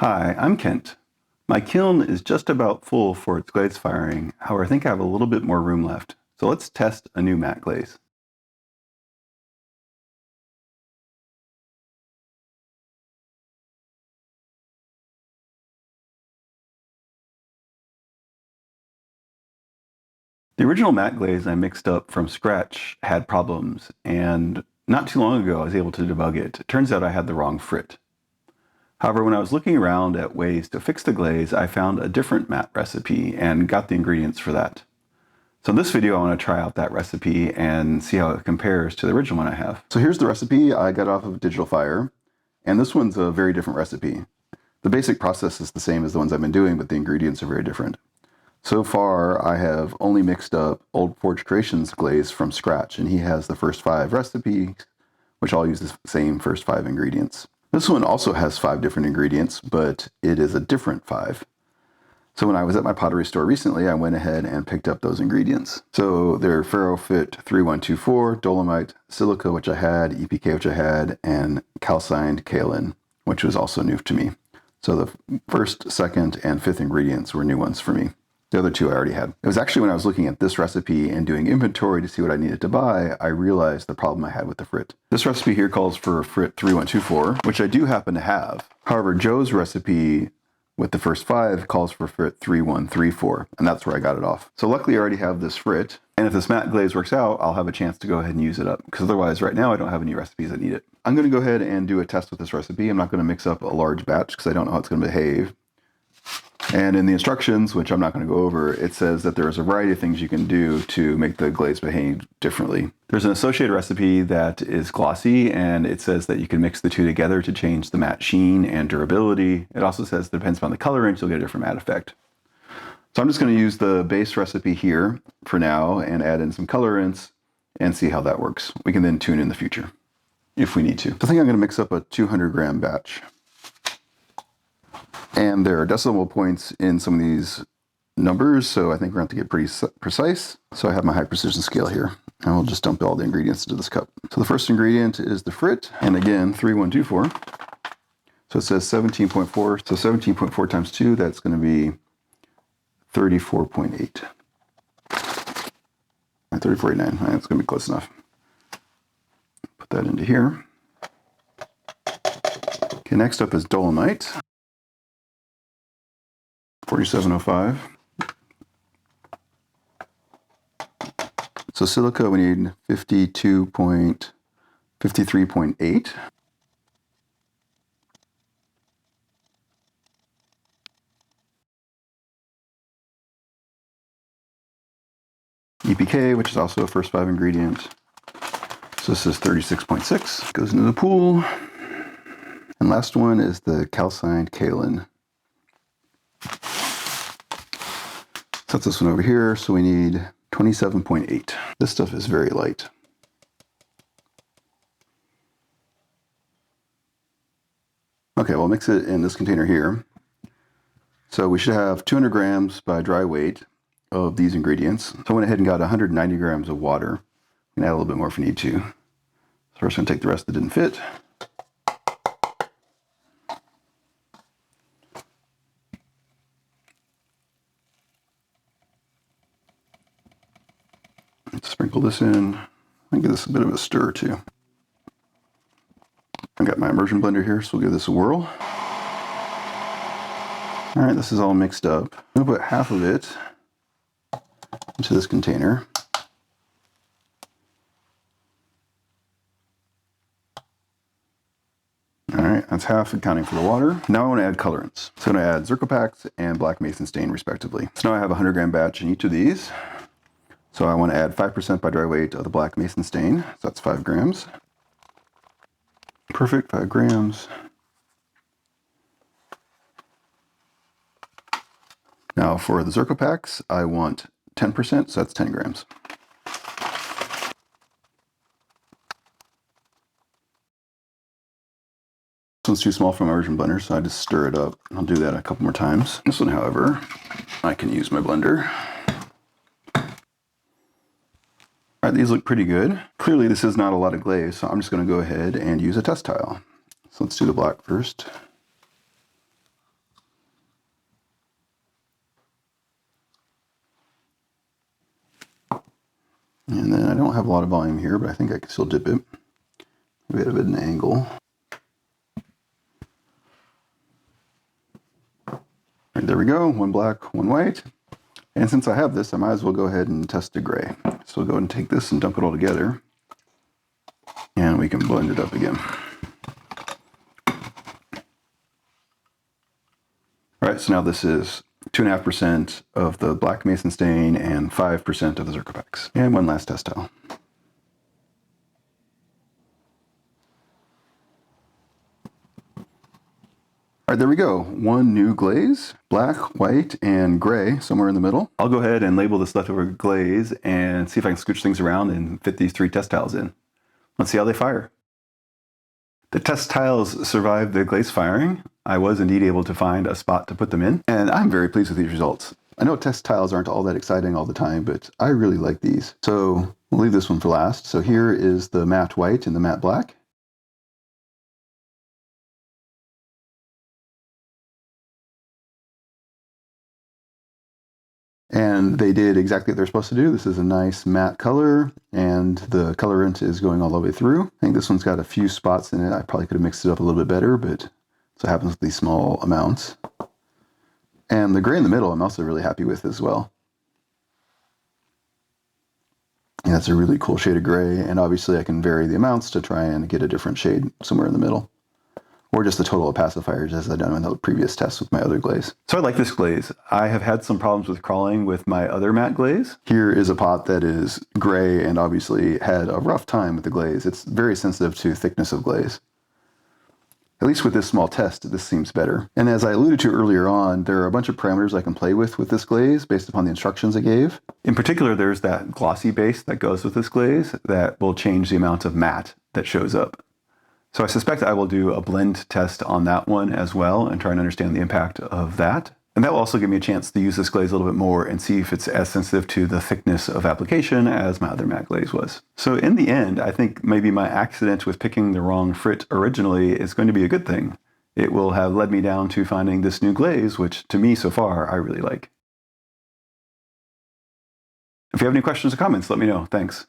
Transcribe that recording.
Hi, I'm Kent. My kiln is just about full for its glaze firing. However, I think I have a little bit more room left. So let's test a new matte glaze. The original matte glaze I mixed up from scratch had problems, and not too long ago I was able to debug it. It turns out I had the wrong frit. However, when I was looking around at ways to fix the glaze, I found a different matte recipe and got the ingredients for that. So in this video, I want to try out that recipe and see how it compares to the original one I have. So here's the recipe I got off of Digital Fire, and this one's a very different recipe. The basic process is the same as the ones I've been doing, but the ingredients are very different. So far, I have only mixed up Old Forge Creations glaze from scratch, and he has the first 5 recipes, which all use the same first 5 ingredients. This one also has 5 different ingredients, but it is a different 5. So when I was at my pottery store recently, I went ahead and picked up those ingredients. So they're Ferrofit 3124, Dolomite, Silica, which I had, EPK, which I had, and calcined kaolin, which was also new to me. So the first, second, and 5th ingredients were new ones for me. The other 2 I already had. It was actually when I was looking at this recipe and doing inventory to see what I needed to buy, I realized the problem I had with the frit. This recipe here calls for frit 3124, which I do happen to have. However, Joe's recipe with the first 5 calls for frit 3134, and that's where I got it off. So luckily I already have this frit, and if this matte glaze works out, I'll have a chance to go ahead and use it up, because otherwise right now I don't have any recipes that need it. I'm going to go ahead and do a test with this recipe. I'm not going to mix up a large batch because I don't know how it's going to behave. And in the instructions, which I'm not going to go over, it says that there's a variety of things you can do to make the glaze behave differently. There's an associated recipe that is glossy, and it says that you can mix the 2 together to change the matte sheen and durability. It also says that depends upon the colorant, you'll get a different matte effect. So I'm just going to use the base recipe here for now and add in some colorants and see how that works. We can then tune in the future if we need to. So I think I'm going to mix up a 200-gram batch. And there are decimal points in some of these numbers, so I think we're going to have to get pretty precise. So I have my high precision scale here, and we'll just dump all the ingredients into this cup. So the first ingredient is the frit, and again, 3124. So it says 17.4, so 17.4 times 2, that's going to be 34.8. 34.89, that's going to be close enough. Put that into here. Okay, next up is Dolomite. 4705. So silica, we need 53.8. EPK, which is also a first 5 ingredient. So this is 36.6. Goes into the pool. And last one is the calcined kaolin. Set this one over here, so we need 27.8. This stuff is very light. Okay, we'll mix it in this container here. So we should have 200 grams by dry weight of these ingredients. So I went ahead and got 190 grams of water. We can add a little bit more if we need to. So first I'm going to take the rest that didn't fit. Sprinkle this in and give this a bit of a stir too. I've got my immersion blender here, so we'll give this a whirl. All right, this is all mixed up. I'm gonna put half of it into this container. All right, that's half accounting for the water. Now I want to add colorants. So I'm going to add Zircopax and Black Mason Stain respectively. So now I have a 100-gram batch in each of these. So I want to add 5% by dry weight of the Black Mason Stain. So that's 5 grams. Perfect, 5 grams. Now for the Zircopax, I want 10%, so that's 10 grams. This one's too small for my immersion blender, so I just stir it up. I'll do that a couple more times. This one, however, I can use my blender. All right, these look pretty good. Clearly this is not a lot of glaze, so I'm just going to go ahead and use a test tile. So let's do the black first. And then I don't have a lot of volume here, but I think I can still dip it. Maybe at an angle. All right, there we go, one black, one white. And since I have this, I might as well go ahead and test a gray. So we'll go ahead and take this and dump it all together. And we can blend it up again. All right, so now this is 2.5% of the black mason stain and 5% of the Zercopax. And one last test tile. All right, there we go. One new glaze, black, white, and gray somewhere in the middle. I'll go ahead and label this leftover glaze and see if I can scooch things around and fit these 3 test tiles in. Let's see how they fire. The test tiles survived the glaze firing. I was indeed able to find a spot to put them in, and I'm very pleased with these results. I know test tiles aren't all that exciting all the time, but I really like these. So we'll leave this one for last. So here is the matte white and the matte black. And they did exactly what they're supposed to do. This is a nice matte color, and the colorant is going all the way through. I think this one's got a few spots in it. I probably could have mixed it up a little bit better, but so it happens with these small amounts. And the gray in the middle I'm also really happy with as well. And that's a really cool shade of gray, and obviously I can vary the amounts to try and get a different shade somewhere in the middle. Or just the total opacifiers as I've done in the previous tests with my other glaze. So I like this glaze. I have had some problems with crawling with my other matte glaze. Here is a pot that is gray and obviously had a rough time with the glaze. It's very sensitive to thickness of glaze. At least with this small test, this seems better. And as I alluded to earlier on, there are a bunch of parameters I can play with this glaze based upon the instructions I gave. In particular, there's that glossy base that goes with this glaze that will change the amount of matte that shows up. So I suspect I will do a blend test on that one as well and try and understand the impact of that. And that will also give me a chance to use this glaze a little bit more and see if it's as sensitive to the thickness of application as my other matte glaze was. So in the end, I think maybe my accident with picking the wrong frit originally is going to be a good thing. It will have led me down to finding this new glaze, which to me so far I really like. If you have any questions or comments, let me know. Thanks.